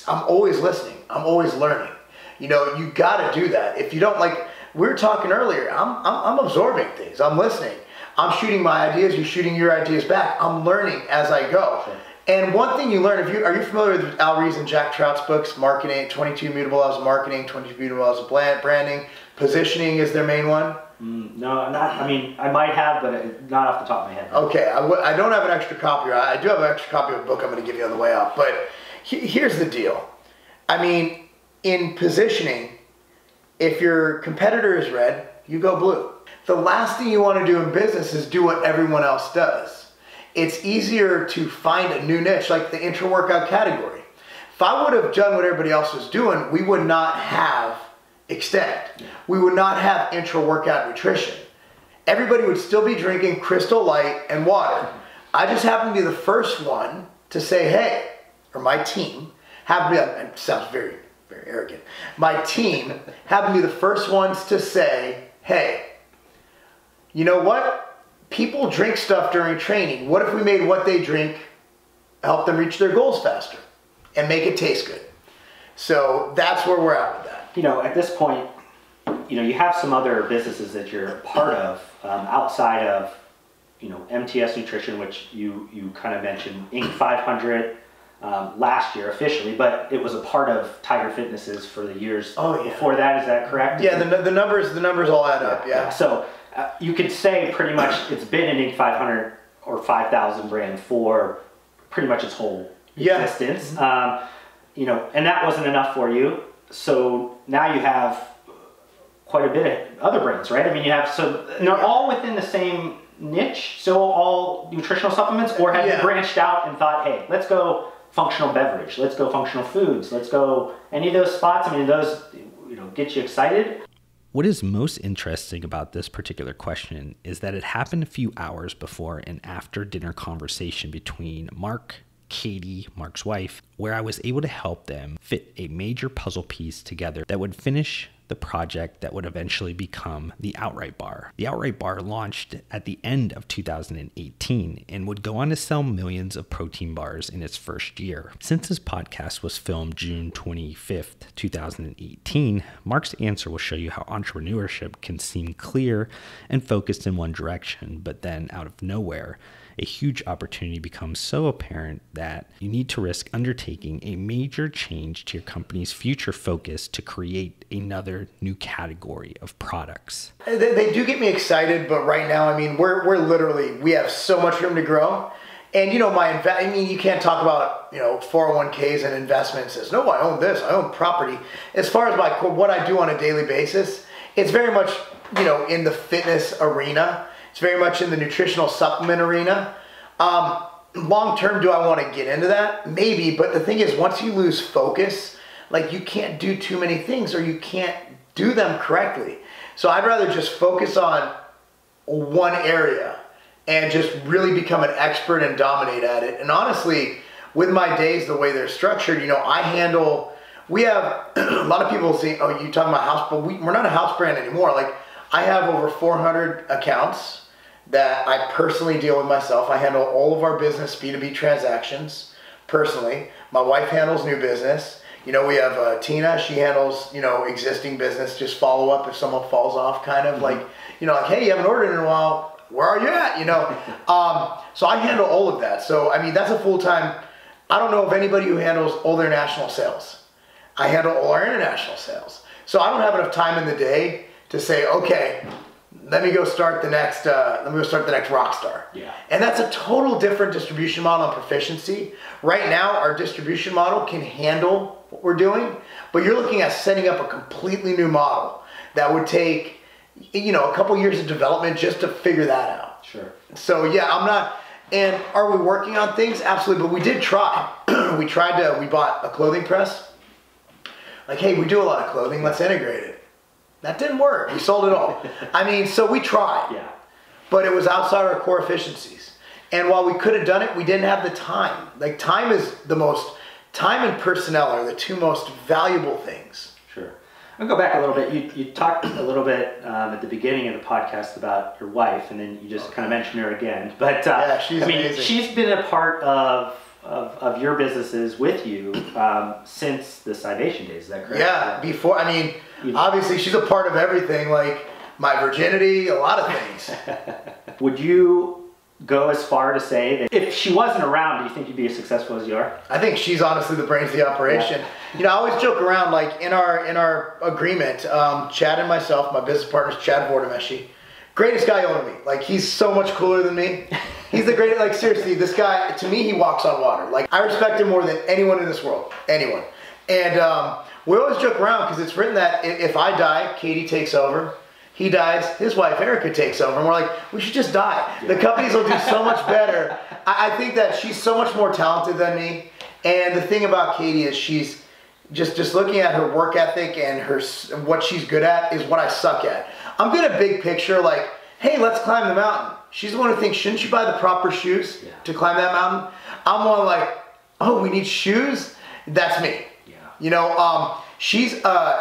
Speaker 2: I'm always listening. I'm always learning. You know, you got to do that. If you don't, like we were talking earlier, I'm absorbing things. I'm listening. I'm shooting my ideas. You're shooting your ideas back. I'm learning as I go.
Speaker 3: Sure.
Speaker 2: And one thing you learn, are you familiar with Al Rees and Jack Trout's books, Marketing, 22 Immutable Laws of Marketing, 22 Immutable Laws of Branding, Positioning is their main one?
Speaker 3: No, not. I mean, I might have, but not off the top of my head.
Speaker 2: Okay, I don't have an extra copy. I do have an extra copy of a book I'm going to give you on the way out. But here's the deal. I mean, in positioning, if your competitor is red, you go blue. The last thing you want to do in business is do what everyone else does. It's easier to find a new niche, like the intra-workout category. If I would have done what everybody else was doing, we would not have Extend. We would not have intra-workout nutrition. Everybody would still be drinking Crystal Light and water. I just happened to be the first one to say, hey, or my team, happened to be, it sounds very, very arrogant. My team happened to be the first ones to say, hey, you know what? People drink stuff during training. What if we made what they drink help them reach their goals faster and make it taste good? So that's where we're at with that.
Speaker 3: You know, at this point, you know, you have some other businesses that you're part of outside of, you know, MTS Nutrition, which you kind of mentioned, Inc. 500 last year officially, but it was a part of Tiger Fitnesses for the years before that. Is that correct?
Speaker 2: Yeah, the numbers all add up. Yeah.
Speaker 3: So you could say pretty much it's been an Inc. 500 or 5,000 brand for pretty much its whole existence. You know, and that wasn't enough for you. So now you have quite a bit of other brands, right? I mean, you have, so they're all within the same niche, so all nutritional supplements, or have you branched out and thought, hey, let's go functional beverage, let's go functional foods, let's go any of those spots? I mean, those, you know, get you excited?
Speaker 1: What is most interesting about this particular question is that it happened a few hours before and after dinner conversation between Mark, Katie, Mark's wife, where I was able to help them fit a major puzzle piece together that would finish the project that would eventually become the Outright Bar. The Outright Bar launched at the end of 2018 and would go on to sell millions of protein bars in its first year. Since this podcast was filmed June 25th, 2018, Mark's answer will show you how entrepreneurship can seem clear and focused in one direction, but then out of nowhere, a huge opportunity becomes so apparent that you need to risk undertaking a major change to your company's future focus to create another new category of products.
Speaker 2: They do get me excited, but right now, I mean, we have so much room to grow. And, you know, I mean, you can't talk about, you know, 401ks and investments as, no, I own this, I own property. As far as what I do on a daily basis, it's very much, you know, in the fitness arena. It's very much in the nutritional supplement arena. Long term, do I want to get into that? Maybe, but the thing is, once you lose focus, like, you can't do too many things, or you can't do them correctly. So I'd rather just focus on one area and just really become an expert and dominate at it. And honestly, with my days, the way they're structured, you know, we have, a lot of people say, oh, you talking about house, but we're not a house brand anymore. Like, I have over 400 accounts that I personally deal with myself. I handle all of our business B2B transactions personally. My wife handles new business. You know, we have Tina, she handles, you know, existing business, just follow up if someone falls off, kind of like, you know, like, hey, you haven't ordered in a while, where are you at, you know? So I handle all of that. So, I mean, that's a full-time, I don't know of anybody who handles all their national sales. I handle all our international sales. So I don't have enough time in the day to say, okay, let me go start the next rock star.
Speaker 3: Yeah.
Speaker 2: And that's a total different distribution model and proficiency. Right now, our distribution model can handle what we're doing, but you're looking at setting up a completely new model that would take, you know, a couple years of development just to figure that out.
Speaker 3: Sure.
Speaker 2: So yeah, and are we working on things? Absolutely, but we did try. We bought a clothing press. Like, hey, we do a lot of clothing, let's integrate it. That didn't work. We sold it all. I mean, so we tried.
Speaker 3: Yeah.
Speaker 2: But it was outside our core efficiencies. And while we could have done it, we didn't have the time. Like, time and personnel are the two most valuable things.
Speaker 3: Sure. I'll go back a little bit. You talked a little bit at the beginning of the podcast about your wife, and then you just kind of mentioned her again. But
Speaker 2: yeah, she's amazing.
Speaker 3: She's been a part of your businesses with you since the Scivation days. Is that correct?
Speaker 2: Yeah. Before, I mean, obviously she's a part of everything, like my virginity, a lot of things.
Speaker 3: Would you go as far to say that if she wasn't around, do you think you'd be as successful as you are?
Speaker 2: I think she's honestly the brains of the operation. Yeah. You know, I always joke around, like in our agreement, Chad and myself, my business partner's Chad Vordameshi, greatest guy you'll ever meet. Like, he's so much cooler than me. He's the greatest, like, seriously, this guy, to me, he walks on water. Like, I respect him more than anyone in this world. Anyone. And we always joke around because it's written that if I die, Katie takes over. He dies, his wife Erica takes over, and we're like, we should just die. Yeah. The companies will do so much better. I think that she's so much more talented than me. And the thing about Katie is she's just looking at her work ethic and what she's good at is what I suck at. I'm good at big picture, like, hey, let's climb the mountain. She's the one who thinks, shouldn't you buy the proper shoes to climb that mountain? I'm more like, oh, we need shoes? That's me. Yeah. You know,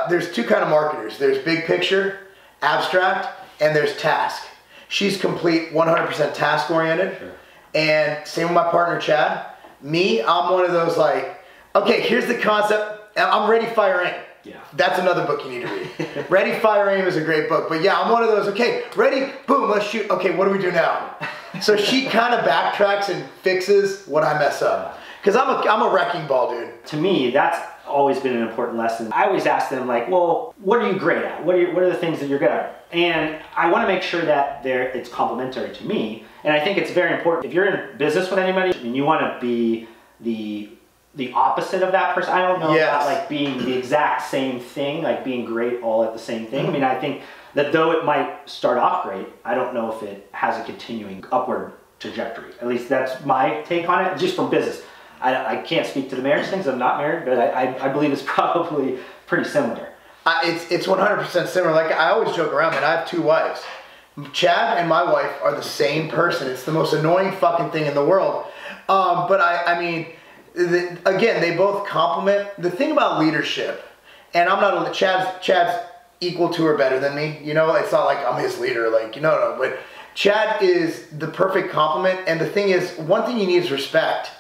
Speaker 2: there's two kind of marketers. There's big picture, abstract, and there's task. She's complete 100% task oriented. Sure. And same with my partner Chad. Me, I'm one of those like, okay, here's the concept, and I'm ready, fire, aim. Yeah. That's another book you need to read. Ready, fire, aim is a great book. But yeah, I'm one of those, okay, ready, boom, let's shoot. Okay, what do we do now? So she kind of backtracks and fixes what I mess up. Because I'm a wrecking ball, dude.
Speaker 3: To me, that's always been an important lesson. I always ask them, like, well, what are you great at? What are the things that you're good at? And I want to make sure that it's complementary to me. And I think it's very important. If you're in business with anybody and you want to be the opposite of that person, I don't know about like being the exact same thing, like being great all at the same thing. I mean, I think that though it might start off great, I don't know if it has a continuing upward trajectory. At least that's my take on it, just from business. I can't speak to the marriage things. I'm not married, but I believe it's probably pretty similar.
Speaker 2: It's 100% similar. Like, I always joke around, man, I have two wives. Chad and my wife are the same person. It's the most annoying fucking thing in the world. But I mean, again, they both complement. The thing about leadership, and I'm not only, Chad's equal to or better than me. You know, it's not like I'm his leader, like, no, but Chad is the perfect complement. And the thing is, one thing you need is respect.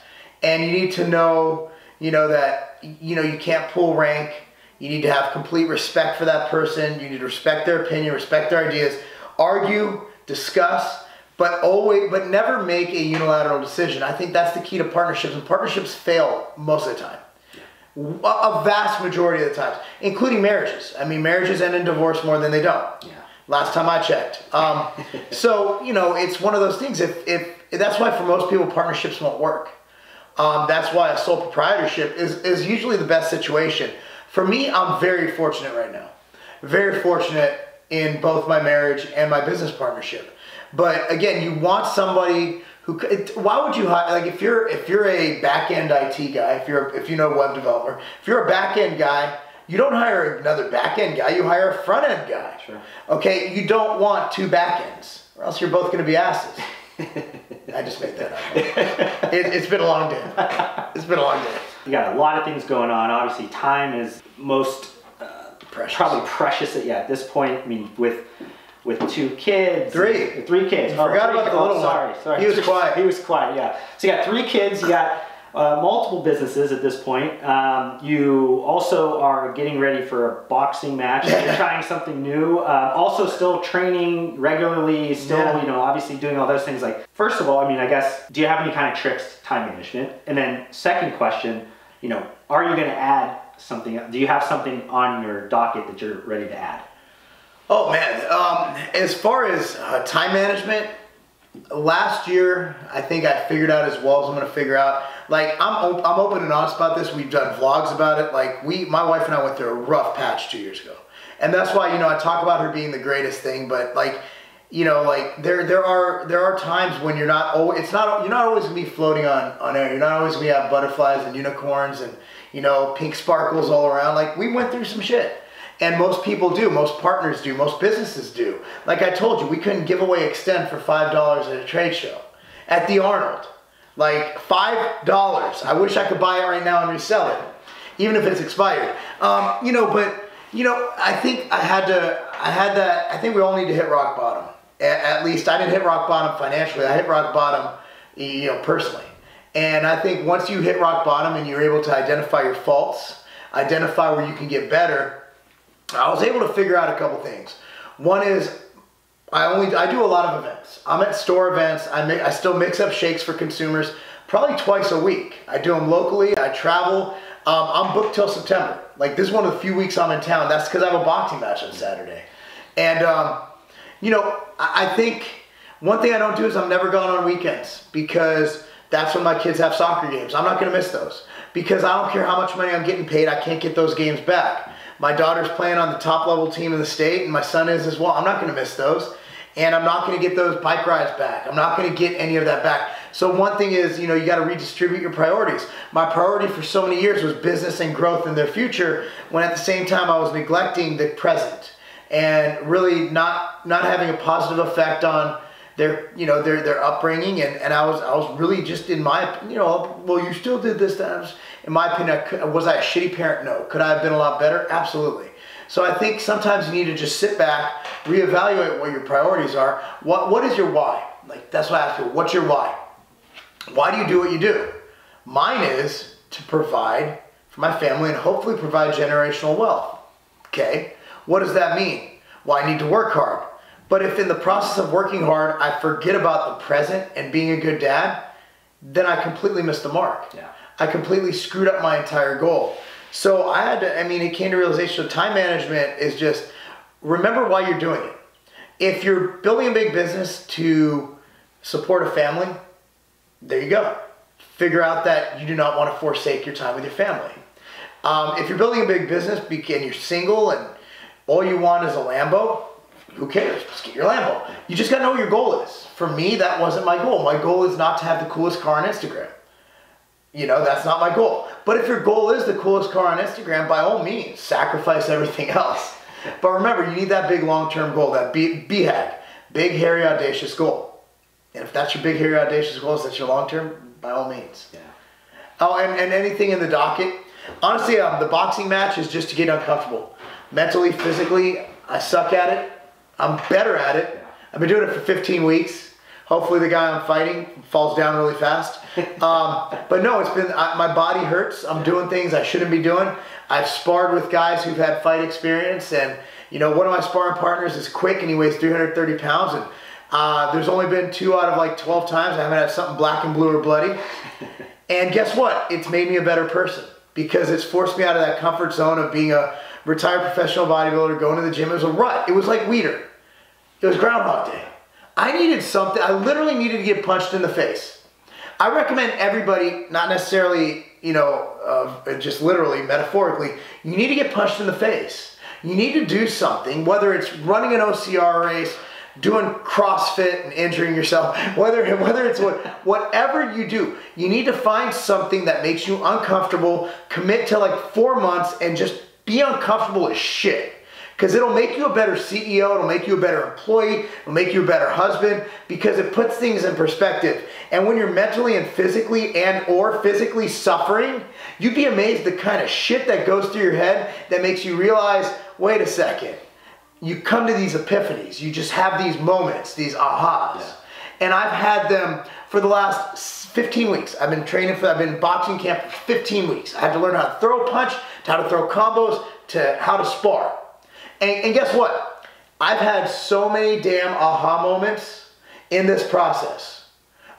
Speaker 2: And you need to know, that, you can't pull rank. You need to have complete respect for that person. You need to respect their opinion, respect their ideas, argue, discuss, but never make a unilateral decision. I think that's the key to partnerships, and partnerships fail most of the time. A vast majority of the times, including marriages. I mean, marriages end in divorce more than they don't. Yeah. Last time I checked. So, it's one of those things. If that's why for most people, partnerships won't work. That's why a sole proprietorship is usually the best situation. For me, I'm very fortunate right now. Very fortunate in both my marriage and my business partnership. But again, you want somebody who, why would you hire, like if you're a back-end IT guy, if you know web developer, if you're a back-end guy, you don't hire another back-end guy, you hire a front-end guy. Sure. Okay, you don't want two back-ends, or else you're both going to be asses. I just made that up. It's been a long day. It's been a long day.
Speaker 3: You got a lot of things going on. Obviously, time is most
Speaker 2: precious.
Speaker 3: Probably precious at this point. I mean, with two kids.
Speaker 2: Three kids.
Speaker 3: Oh,
Speaker 2: forgot about the little one.
Speaker 3: Sorry.
Speaker 2: He was quiet.
Speaker 3: He was quiet, yeah. So you got 3 kids. You got multiple businesses at this point. You also are getting ready for a boxing match. You're trying something new. Also still training regularly, still, obviously doing all those things. Like, first of all, I mean, I guess, do you have any kind of tricks, time management? And then second question, are you going to add something? Do you have something on your docket that you're ready to add?
Speaker 2: Oh man, as far as time management, last year, I think I figured out as well as I'm going to figure out. Like, I'm open and honest about this. We've done vlogs about it. Like, my wife and I went through a rough patch 2 years ago. And that's why, I talk about her being the greatest thing, but like, there are times when you're not always going to be floating on air. You're not always going to have butterflies and unicorns and, pink sparkles all around. Like, we went through some shit. And most people do, most partners do, most businesses do. Like I told you, we couldn't give away Extend for $5 at a trade show. At the Arnold. Like, $5. I wish I could buy it right now and resell it, even if it's expired. I think I think we all need to hit rock bottom. At least I didn't hit rock bottom financially. I hit rock bottom, personally. And I think once you hit rock bottom and you're able to identify your faults, identify where you can get better, I was able to figure out a couple things. One is, I do a lot of events. I'm at store events. I still mix up shakes for consumers probably twice a week. I do them locally. I travel. I'm booked till September. Like, this is one of the few weeks I'm in town. That's because I have a boxing match on Saturday. And, you know, I think one thing I don't do is I'm never gone on weekends, because that's when my kids have soccer games. I'm not going to miss those, because I don't care how much money I'm getting paid. I can't get those games back. My daughter's playing on the top level team in the state, and my son is as well. I'm not going to miss those. And I'm not going to get those bike rides back. I'm not going to get any of that back. So one thing is, you know, you got to redistribute your priorities. My priority for so many years was business and growth in their future, when at the same time I was neglecting the present and really not having a positive effect on their, you know, their upbringing. And I was really just, in my, you know, well, you still did this. In my opinion, was I a shitty parent? No. Could I have been a lot better? Absolutely. So I think sometimes you need to just sit back, reevaluate what your priorities are. What is your why? Like, that's what I ask you. What's your why? Why do you do what you do? Mine is to provide for my family and hopefully provide generational wealth. Okay? What does that mean? Well, I need to work hard. But if in the process of working hard, I forget about the present and being a good dad, then I completely missed the mark.
Speaker 3: Yeah.
Speaker 2: I completely screwed up my entire goal. So I had to, I mean, it came to realization of time management is just, remember why you're doing it. If you're building a big business to support a family, there you go. Figure out that you do not want to forsake your time with your family. If you're building a big business and you're single and all you want is a Lambo, who cares? Just get your Lambo. You just got to know what your goal is. For me, that wasn't my goal. My goal is not to have the coolest car on Instagram. You know, that's not my goal. But if your goal is the coolest car on Instagram, by all means, sacrifice everything else. But remember, you need that big long-term goal, that BHAG, big, hairy, audacious goal. And if that's your big, hairy, audacious goal, that's your long-term, by all means. Yeah. Oh, and anything in the docket. Honestly, the boxing match is just to get uncomfortable. Mentally, physically, I suck at it. I'm better at it. I've been doing it for 15 weeks. Hopefully the guy I'm fighting falls down really fast. But no, it's been, my body hurts. I'm doing things I shouldn't be doing. I've sparred with guys who've had fight experience, and you know, one of my sparring partners is quick and he weighs 330 pounds, and there's only been 2 out of like 12 times I haven't had something black and blue or bloody. And guess what? It's made me a better person, because it's forced me out of that comfort zone of being a retired professional bodybuilder, going to the gym. It was a rut. It was like Weider. It was Groundhog Day. I needed something. I literally needed to get punched in the face. I recommend everybody, not necessarily, you know, just literally, metaphorically, you need to get punched in the face. You need to do something, whether it's running an OCR race, doing CrossFit and injuring yourself, whether it's whatever you do, you need to find something that makes you uncomfortable, commit to like 4 months and just be uncomfortable as shit. Because it'll make you a better CEO, it'll make you a better employee, it'll make you a better husband, because it puts things in perspective. And when you're mentally and physically suffering, you'd be amazed the kind of shit that goes through your head that makes you realize, wait a second, you come to these epiphanies, you just have these moments, these ahas. Yeah. And I've had them for the last 15 weeks. I've been training I've been in boxing camp for 15 weeks. I had to learn how to throw a punch, to how to throw combos, to how to spar. And guess what? I've had so many damn aha moments in this process.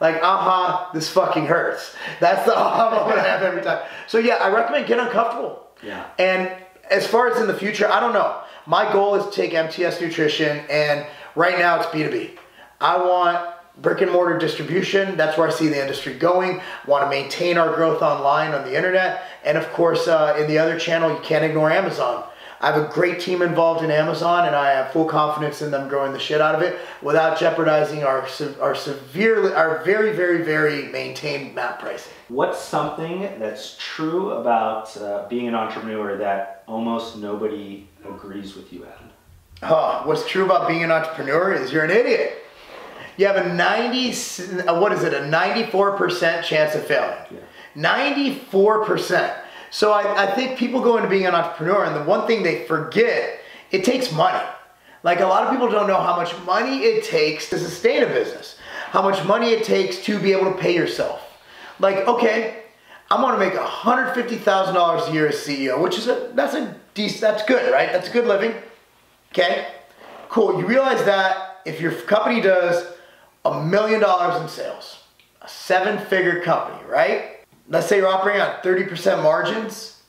Speaker 2: Like, aha, this fucking hurts. That's the aha moment I have every time. So yeah, I recommend get uncomfortable. Yeah. And as far as in the future, I don't know. My goal is to take MTS Nutrition, and right now it's B2B. I want brick and mortar distribution. That's where I see the industry going. I want to maintain our growth online on the internet. And of course, in the other channel, you can't ignore Amazon. I have a great team involved in Amazon, and I have full confidence in them growing the shit out of it without jeopardizing our very, very, very maintained map pricing.
Speaker 3: What's something that's true about being an entrepreneur that almost nobody agrees with you at?
Speaker 2: What's true about being an entrepreneur is you're an idiot. You have a 94% chance of failing. Yeah. 94%. So I think people go into being an entrepreneur, and the one thing they forget, it takes money. Like, a lot of people don't know how much money it takes to sustain a business, how much money it takes to be able to pay yourself. Like, okay, I'm gonna make $150,000 a year as CEO, which is that's good, right? That's good living. Okay, cool. You realize that if your company does $1 million in sales, a 7-figure company, right? Let's say you're operating on 30% margins,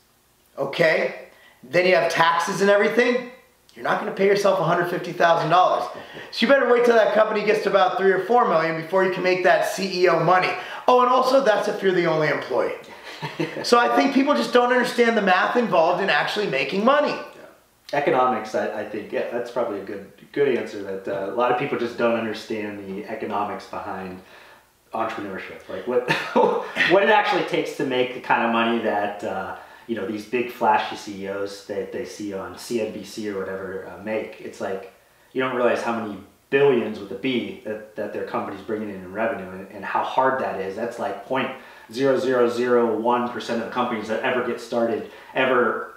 Speaker 2: okay? Then you have taxes and everything. You're not going to pay yourself $150,000. So you better wait till that company gets to about 3 or 4 million before you can make that CEO money. Oh, and also that's if you're the only employee. So I think people just don't understand the math involved in actually making money.
Speaker 3: Economics, I think, yeah, that's probably a good answer. That a lot of people just don't understand the economics behind entrepreneurship, like what it actually takes to make the kind of money that you know, these big flashy CEOs that they see on CNBC or whatever make. It's like you don't realize how many billions with a B that their company's bringing in revenue, and how hard that is. That's like 0.0001% of the companies that ever get started ever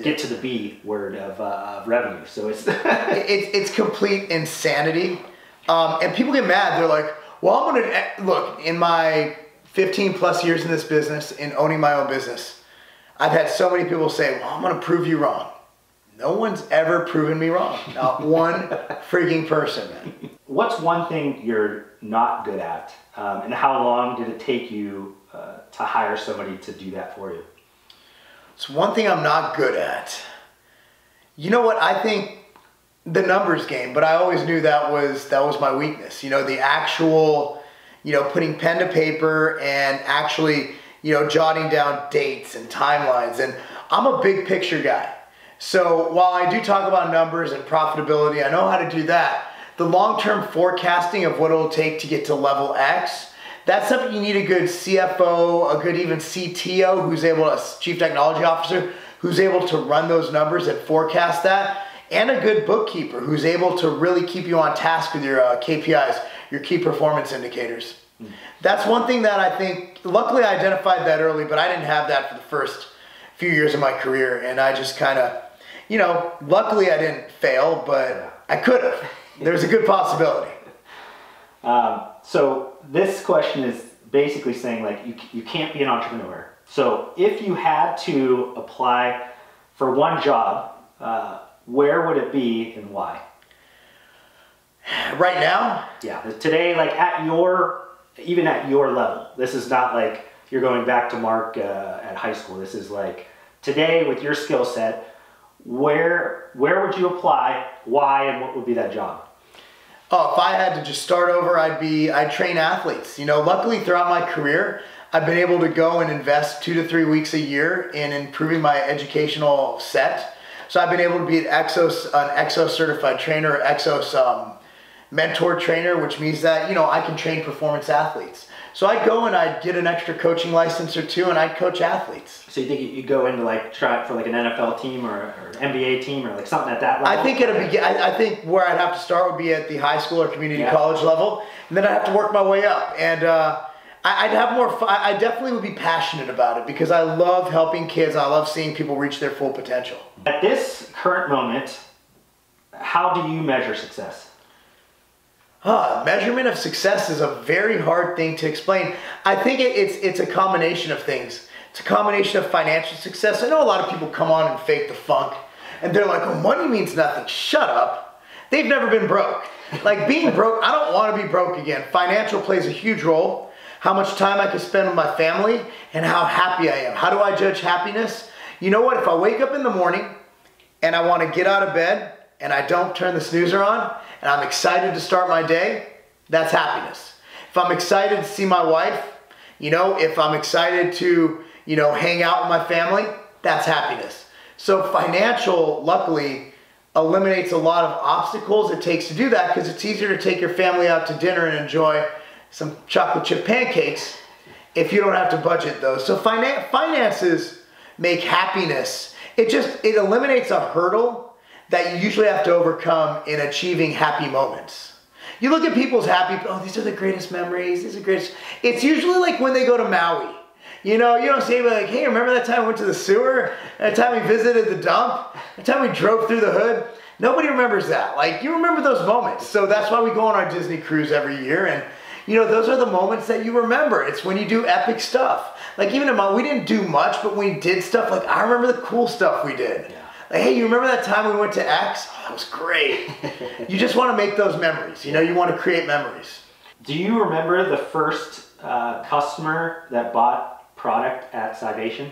Speaker 3: get to the B word of revenue. So it's
Speaker 2: it's complete insanity, and people get mad. They're like, well, I'm gonna look, in my 15 plus years in this business, in owning my own business, I've had so many people say, well, I'm gonna prove you wrong. No one's ever proven me wrong. Not one freaking person, man.
Speaker 3: What's one thing you're not good at, and how long did it take you to hire somebody to do that for you?
Speaker 2: It's one thing I'm not good at. You know what? I think the numbers game, but I always knew that was my weakness. You know, the actual, you know, putting pen to paper and actually, you know, jotting down dates and timelines. And I'm a big picture guy. So while I do talk about numbers and profitability, I know how to do that. The long-term forecasting of what it'll take to get to level X, that's something you need a good CFO, a good even CTO who's able to, Chief Technology Officer, who's able to run those numbers and forecast that, and a good bookkeeper who's able to really keep you on task with your KPIs, your key performance indicators. That's one thing that I think, luckily I identified that early, but I didn't have that for the first few years of my career, and I just kind of, you know, luckily I didn't fail, but I could have. There's a good possibility.
Speaker 3: So this question is basically saying, like, you can't be an entrepreneur. So if you had to apply for one job, where would it be and why?
Speaker 2: Right now?
Speaker 3: Yeah, today, like even at your level. This is not like you're going back to Mark at high school. This is like today with your skill set. Where would you apply? Why, and what would be that job?
Speaker 2: Oh, if I had to just start over, I'd train athletes. You know, luckily throughout my career, I've been able to go and invest 2 to 3 weeks a year in improving my educational set. So I've been able to be an Exos certified trainer, Exos mentor trainer, which means that, you know, I can train performance athletes. So I'd go and I'd get an extra coaching license or 2 and I'd coach athletes.
Speaker 3: So you think you'd go into like try for like an NFL team or an NBA team or like something at that level?
Speaker 2: I think I think where I'd have to start would be at the high school or community college level, and then I'd have to work my way up. And I'd have more fun. I definitely would be passionate about it because I love helping kids. I love seeing people reach their full potential.
Speaker 3: At this current moment, how do you measure success?
Speaker 2: Measurement of success is a very hard thing to explain. I think it's a combination of things. It's a combination of financial success. I know a lot of people come on and fake the funk, and they're like, oh, money means nothing. Shut up. They've never been broke. Like being broke, I don't want to be broke again. Financial plays a huge role. How much time I can spend with my family and how happy I am. How do I judge happiness? You know what? If I wake up in the morning and I want to get out of bed and I don't turn the snoozer on, and I'm excited to start my day, that's happiness. If I'm excited to see my wife, you know, if I'm excited to, you know, hang out with my family, that's happiness. So financial, luckily, eliminates a lot of obstacles it takes to do that because it's easier to take your family out to dinner and enjoy some chocolate chip pancakes if you don't have to budget those. So finances make happiness. It eliminates a hurdle that you usually have to overcome in achieving happy moments. You look at people's happy, oh, these are the greatest memories, these are the greatest. It's usually like when they go to Maui. You know, you don't say like, hey, remember that time we went to the sewer? That time we visited the dump? That time we drove through the hood? Nobody remembers that. Like, you remember those moments. So that's why we go on our Disney cruise every year. And, you know, those are the moments that you remember. It's when you do epic stuff. Like, even we didn't do much, but when we did stuff, like, I remember the cool stuff we did. Yeah. Like, hey, you remember that time we went to X? Oh, that was great. You just want to make those memories. You know, you want to create memories.
Speaker 3: Do you remember the first customer that bought product at Scivation?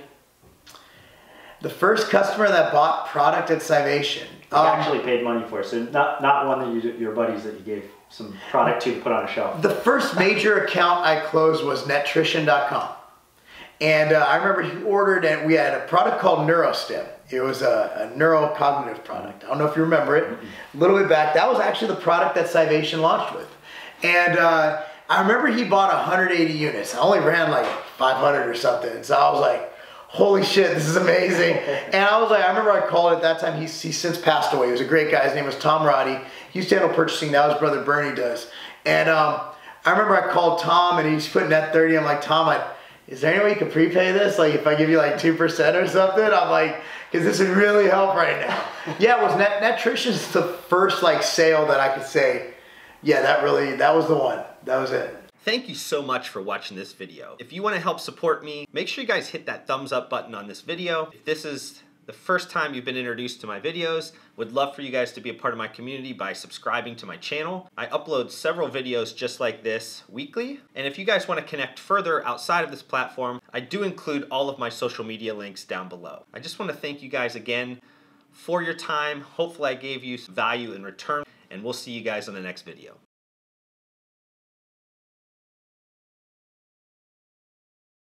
Speaker 2: The first customer that bought product at Scivation.
Speaker 3: Actually paid money for it, so not one that your buddies that you gave some product to put on a shelf.
Speaker 2: The first major account I closed was nutrition.com. And I remember he ordered, and we had a product called NeuroStem. It was a neurocognitive product. I don't know if you remember it. A little bit back, that was actually the product that Scivation launched with. And I remember he bought 180 units. I only ran like 500 or something. So I was like, holy shit, this is amazing. And I was like, I remember I called at that time, he's since passed away. He was a great guy. His name was Tom Roddy. He used to handle purchasing. Now his brother Bernie does. And I remember I called Tom and he's putting net 30. I'm like, Tom, is there any way you could prepay this? Like if I give you like 2% or something? I'm like, because this would really help right now. Yeah, it was Nutrition's the first like sale that I could say, yeah, that was the one. That was it.
Speaker 1: Thank you so much for watching this video. If you want to help support me, make sure you guys hit that thumbs up button on this video. If this is the first time you've been introduced to my videos, would love for you guys to be a part of my community by subscribing to my channel. I upload several videos just like this weekly. And if you guys want to connect further outside of this platform, I do include all of my social media links down below. I just want to thank you guys again for your time. Hopefully I gave you some value in return, and we'll see you guys on the next video.